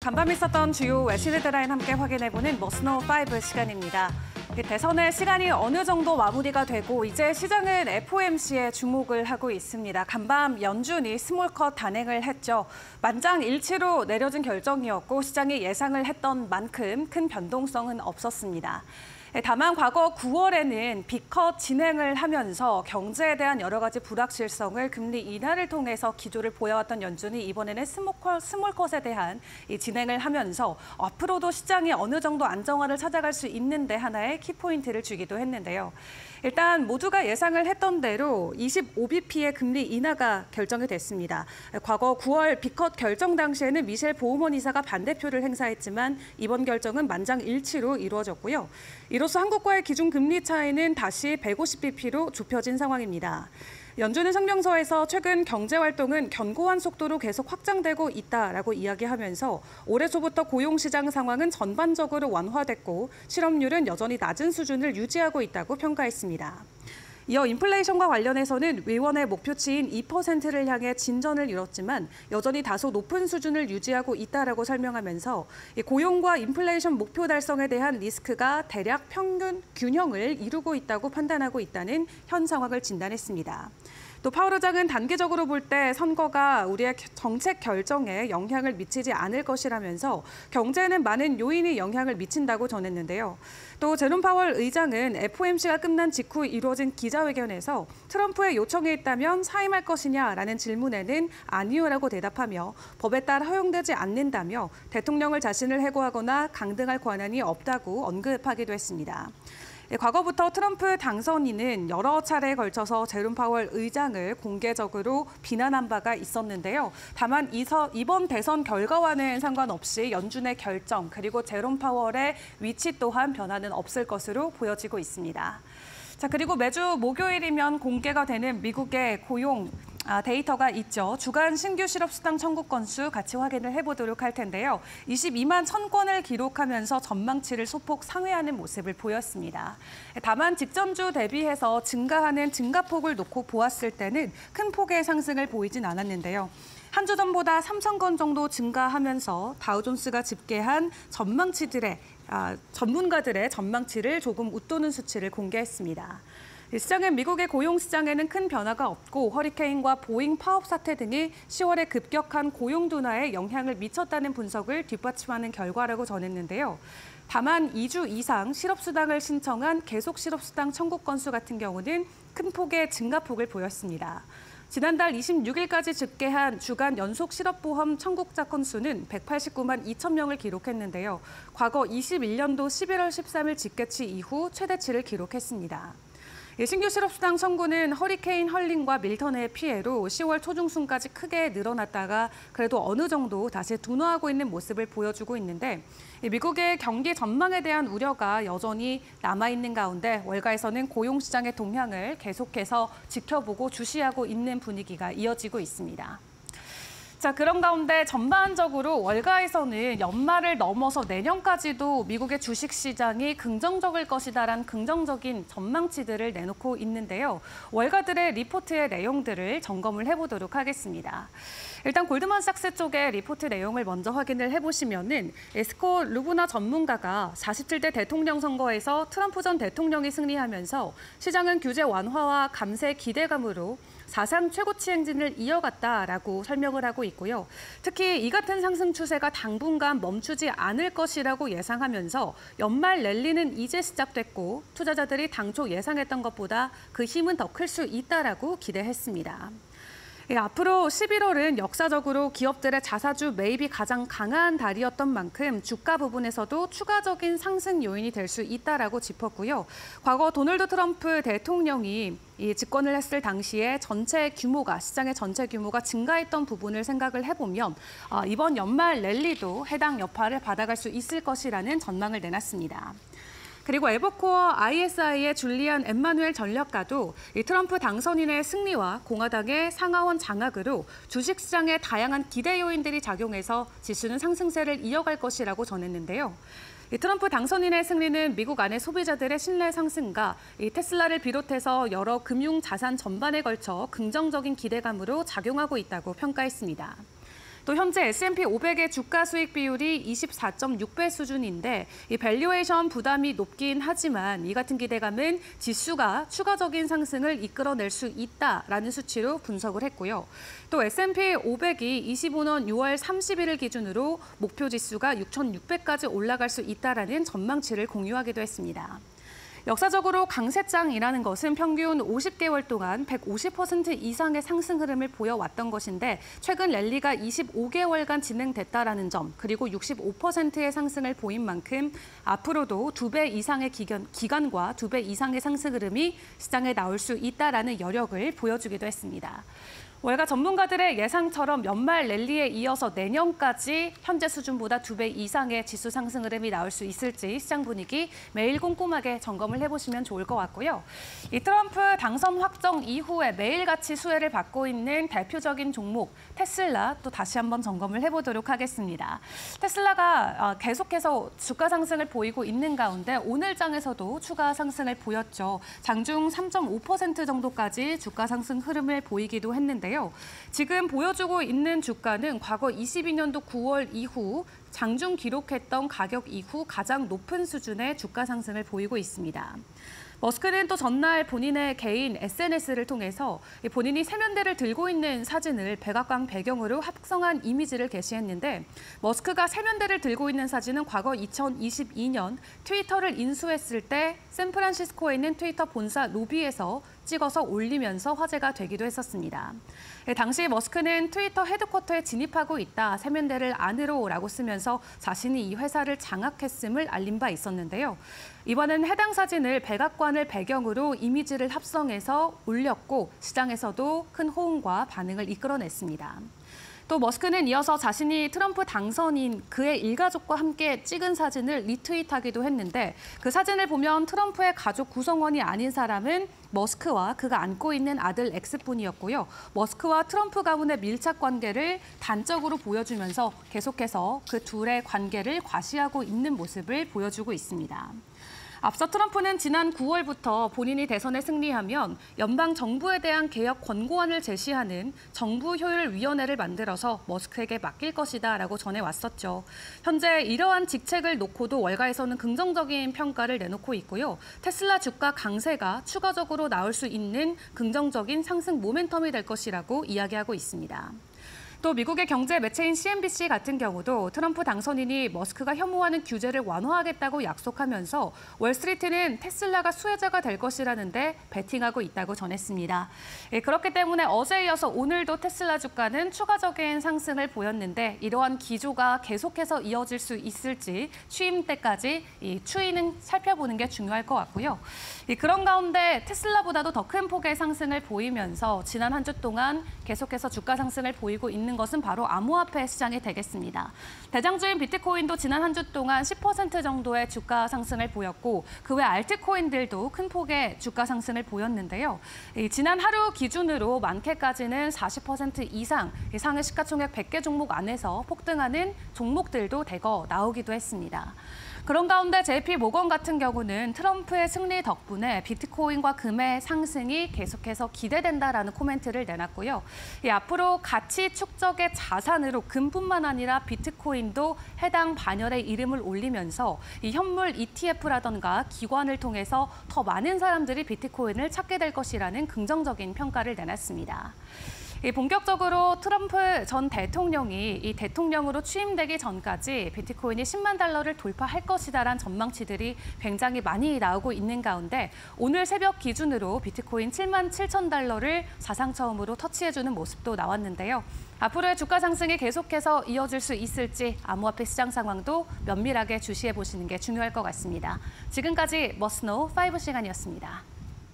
간밤 있었던 주요 외신 헤드라인 함께 확인해보는 머스노5 시간입니다. 대선의 시간이 어느 정도 마무리가 되고 이제 시장은 FOMC에 주목을 하고 있습니다. 간밤 연준이 스몰컷 단행을 했죠. 만장일치로 내려진 결정이었고 시장이 예상을 했던 만큼 큰 변동성은 없었습니다. 다만 과거 9월에는 빅컷 진행을 하면서 경제에 대한 여러 가지 불확실성을 금리 인하를 통해서 기조를 보여왔던 연준이 이번에는 스몰컷에 대한 이 진행을 하면서 앞으로도 시장이 어느 정도 안정화를 찾아갈 수 있는데 하나의 키포인트를 주기도 했는데요. 일단 모두가 예상을 했던 대로 25bp의 금리 인하가 결정이 됐습니다. 과거 9월 빅컷 결정 당시에는 미셸 보우먼 이사가 반대표를 행사했지만 이번 결정은 만장일치로 이루어졌고요. 이로써 한국과의 기준 금리 차이는 다시 150bp로 좁혀진 상황입니다. 연준은 성명서에서 최근 경제활동은 견고한 속도로 계속 확장되고 있다라고 이야기하면서 올해 초부터 고용시장 상황은 전반적으로 완화됐고 실업률은 여전히 낮은 수준을 유지하고 있다고 평가했습니다. 이어 인플레이션과 관련해서는 위원의 목표치인 2%를 향해 진전을 이뤘지만 여전히 다소 높은 수준을 유지하고 있다라고 설명하면서 고용과 인플레이션 목표 달성에 대한 리스크가 대략 평균 균형을 이루고 있다고 판단하고 있다는 현 상황을 진단했습니다. 또 파월 의장은 단기적으로 볼 때 선거가 우리의 정책 결정에 영향을 미치지 않을 것이라면서 경제에는 많은 요인이 영향을 미친다고 전했는데요. 또 제롬 파월 의장은 FOMC가 끝난 직후 이루어진 기자회견에서 트럼프의 요청이 있다면 사임할 것이냐라는 질문에는 아니요라고 대답하며 법에 따라 허용되지 않는다며 대통령을 자신을 해고하거나 강등할 권한이 없다고 언급하기도 했습니다. 과거부터 트럼프 당선인은 여러 차례에 걸쳐서 제롬 파월 의장을 공개적으로 비난한 바가 있었는데요. 다만 이번 대선 결과와는 상관없이 연준의 결정 그리고 제롬 파월의 위치 또한 변화는 없을 것으로 보여지고 있습니다. 자, 그리고 매주 목요일이면 공개가 되는 미국의 고용 데이터가 있죠. 주간 신규 실업수당 청구 건수 같이 확인을 해보도록 할 텐데요. 22만 1,000건을 기록하면서 전망치를 소폭 상회하는 모습을 보였습니다. 다만 직전주 대비해서 증가하는 증가폭을 놓고 보았을 때는 큰 폭의 상승을 보이진 않았는데요. 한 주 전보다 3,000건 정도 증가하면서 다우존스가 집계한 전문가들의 전망치를 조금 웃도는 수치를 공개했습니다. 시장은 미국의 고용시장에는 큰 변화가 없고 허리케인과 보잉 파업 사태 등이 10월에 급격한 고용 둔화에 영향을 미쳤다는 분석을 뒷받침하는 결과라고 전했는데요. 다만 2주 이상 실업수당을 신청한 계속 실업수당 청구 건수 같은 경우는 큰 폭의 증가폭을 보였습니다. 지난달 26일까지 집계한 주간 연속 실업보험 청구자 건수는 189만 2천 명을 기록했는데요. 과거 21년도 11월 13일 집계치 이후 최대치를 기록했습니다. 신규 실업수당 청구는 허리케인 헐린과 밀턴의 피해로 10월 초중순까지 크게 늘어났다가 그래도 어느 정도 다시 둔화하고 있는 모습을 보여주고 있는데 미국의 경기 전망에 대한 우려가 여전히 남아있는 가운데 월가에서는 고용시장의 동향을 계속해서 지켜보고 주시하고 있는 분위기가 이어지고 있습니다. 자, 그런 가운데 전반적으로 월가에서는 연말을 넘어서 내년까지도 미국의 주식시장이 긍정적일 것이다라는 긍정적인 전망치들을 내놓고 있는데요. 월가들의 리포트의 내용들을 점검을 해보도록 하겠습니다. 일단 골드만삭스 쪽의 리포트 내용을 먼저 확인을 해보시면은 에스코 루브나 전문가가 47대 대통령 선거에서 트럼프 전 대통령이 승리하면서 시장은 규제 완화와 감세 기대감으로 사상 최고치 행진을 이어갔다라고 설명을 하고 있고요. 특히 이 같은 상승 추세가 당분간 멈추지 않을 것이라고 예상하면서 연말 랠리는 이제 시작됐고 투자자들이 당초 예상했던 것보다 그 힘은 더 클 수 있다라고 기대했습니다. 앞으로 11월은 역사적으로 기업들의 자사주 매입이 가장 강한 달이었던 만큼 주가 부분에서도 추가적인 상승 요인이 될 수 있다라고 짚었고요. 과거 도널드 트럼프 대통령이 집권을 했을 당시에 시장의 전체 규모가 증가했던 부분을 생각을 해보면 이번 연말 랠리도 해당 여파를 받아갈 수 있을 것이라는 전망을 내놨습니다. 그리고 에버코어 ISI의 줄리안 엠마누엘 전략가도 이 트럼프 당선인의 승리와 공화당의 상하원 장악으로 주식시장에 다양한 기대 요인들이 작용해서 지수는 상승세를 이어갈 것이라고 전했는데요. 이 트럼프 당선인의 승리는 미국 안의 소비자들의 신뢰 상승과 이 테슬라를 비롯해서 여러 금융 자산 전반에 걸쳐 긍정적인 기대감으로 작용하고 있다고 평가했습니다. 또 현재 S&P 500의 주가 수익 비율이 24.6배 수준인데 이 밸류에이션 부담이 높긴 하지만 이 같은 기대감은 지수가 추가적인 상승을 이끌어낼 수 있다라는 수치로 분석을 했고요. 또 S&P 500이 25년 6월 30일을 기준으로 목표 지수가 6,600까지 올라갈 수 있다라는 전망치를 공유하기도 했습니다. 역사적으로 강세장이라는 것은 평균 50개월 동안 150% 이상의 상승 흐름을 보여왔던 것인데 최근 랠리가 25개월간 진행됐다라는 점 그리고 65%의 상승을 보인 만큼 앞으로도 2배 이상의 기간과 2배 이상의 상승 흐름이 시장에 나올 수 있다라는 여력을 보여주기도 했습니다. 월가 전문가들의 예상처럼 연말 랠리에 이어서 내년까지 현재 수준보다 2배 이상의 지수 상승 흐름이 나올 수 있을지 시장 분위기 매일 꼼꼼하게 점검을 해보시면 좋을 것 같고요. 이 트럼프 당선 확정 이후에 매일같이 수혜를 받고 있는 대표적인 종목 테슬라 또 다시 한번 점검을 해보도록 하겠습니다. 테슬라가 계속해서 주가 상승을 보이고 있는 가운데 오늘 장에서도 추가 상승을 보였죠. 장중 3.5% 정도까지 주가 상승 흐름을 보이기도 했는데 지금 보여주고 있는 주가는 과거 22년도 9월 이후 장중 기록했던 가격 이후 가장 높은 수준의 주가 상승을 보이고 있습니다. 머스크는 또 전날 본인의 개인 SNS를 통해서 본인이 세면대를 들고 있는 사진을 백악관 배경으로 합성한 이미지를 게시했는데 머스크가 세면대를 들고 있는 사진은 과거 2022년 트위터를 인수했을 때 샌프란시스코에 있는 트위터 본사 로비에서 찍어서 올리면서 화제가 되기도 했었습니다. 당시 머스크는 트위터 헤드쿼터에 진입하고 있다, 세면대를 안으로라고 쓰면서 자신이 이 회사를 장악했음을 알린 바 있었는데요. 이번엔 해당 사진을 백악관을 배경으로 이미지를 합성해서 올렸고 시장에서도 큰 호응과 반응을 이끌어냈습니다. 또 머스크는 이어서 자신이 트럼프 당선인 그의 일가족과 함께 찍은 사진을 리트윗하기도 했는데 그 사진을 보면 트럼프의 가족 구성원이 아닌 사람은 머스크와 그가 안고 있는 아들 X뿐이었고요. 머스크와 트럼프 가문의 밀착 관계를 단적으로 보여주면서 계속해서 그 둘의 관계를 과시하고 있는 모습을 보여주고 있습니다. 앞서 트럼프는 지난 9월부터 본인이 대선에 승리하면 연방 정부에 대한 개혁 권고안을 제시하는 정부 효율위원회를 만들어서 머스크에게 맡길 것이다라고 전해왔었죠. 현재 이러한 직책을 놓고도 월가에서는 긍정적인 평가를 내놓고 있고요. 테슬라 주가 강세가 추가적으로 나올 수 있는 긍정적인 상승 모멘텀이 될 것이라고 이야기하고 있습니다. 또 미국의 경제 매체인 CNBC 같은 경우도 트럼프 당선인이 머스크가 혐오하는 규제를 완화하겠다고 약속하면서 월스트리트는 테슬라가 수혜자가 될 것이라는데 베팅하고 있다고 전했습니다. 그렇기 때문에 어제에 이어서 오늘도 테슬라 주가는 추가적인 상승을 보였는데 이러한 기조가 계속해서 이어질 수 있을지 취임 때까지 이 추이는 살펴보는 게 중요할 것 같고요. 그런 가운데 테슬라보다도 더 큰 폭의 상승을 보이면서 지난 한 주 동안 계속해서 주가 상승을 보이고 있는 것은 바로 암호화폐 시장이 되겠습니다. 대장주인 비트코인도 지난 한 주 동안 10% 정도의 주가 상승을 보였고 그 외 알트코인들도 큰 폭의 주가 상승을 보였는데요. 지난 하루 기준으로 많게까지는 40% 이상 상해 시가총액 100개 종목 안에서 폭등하는 종목들도 대거 나오기도 했습니다. 그런 가운데 JP모건 같은 경우는 트럼프의 승리 덕분에 비트코인과 금의 상승이 계속해서 기대된다라는 코멘트를 내놨고요. 앞으로 가치 축적의 자산으로 금뿐만 아니라 비트코인도 해당 반열에 이름을 올리면서 이 현물 ETF라던가 기관을 통해서 더 많은 사람들이 비트코인을 찾게 될 것이라는 긍정적인 평가를 내놨습니다. 본격적으로 트럼프 전 대통령이 이 대통령으로 취임되기 전까지 비트코인이 10만 달러를 돌파할 것이다라는 전망치들이 굉장히 많이 나오고 있는 가운데 오늘 새벽 기준으로 비트코인 7만 7천 달러를 사상 처음으로 터치해주는 모습도 나왔는데요. 앞으로의 주가 상승이 계속해서 이어질 수 있을지 암호화폐 시장 상황도 면밀하게 주시해 보시는 게 중요할 것 같습니다. 지금까지 머스노 5 시간이었습니다.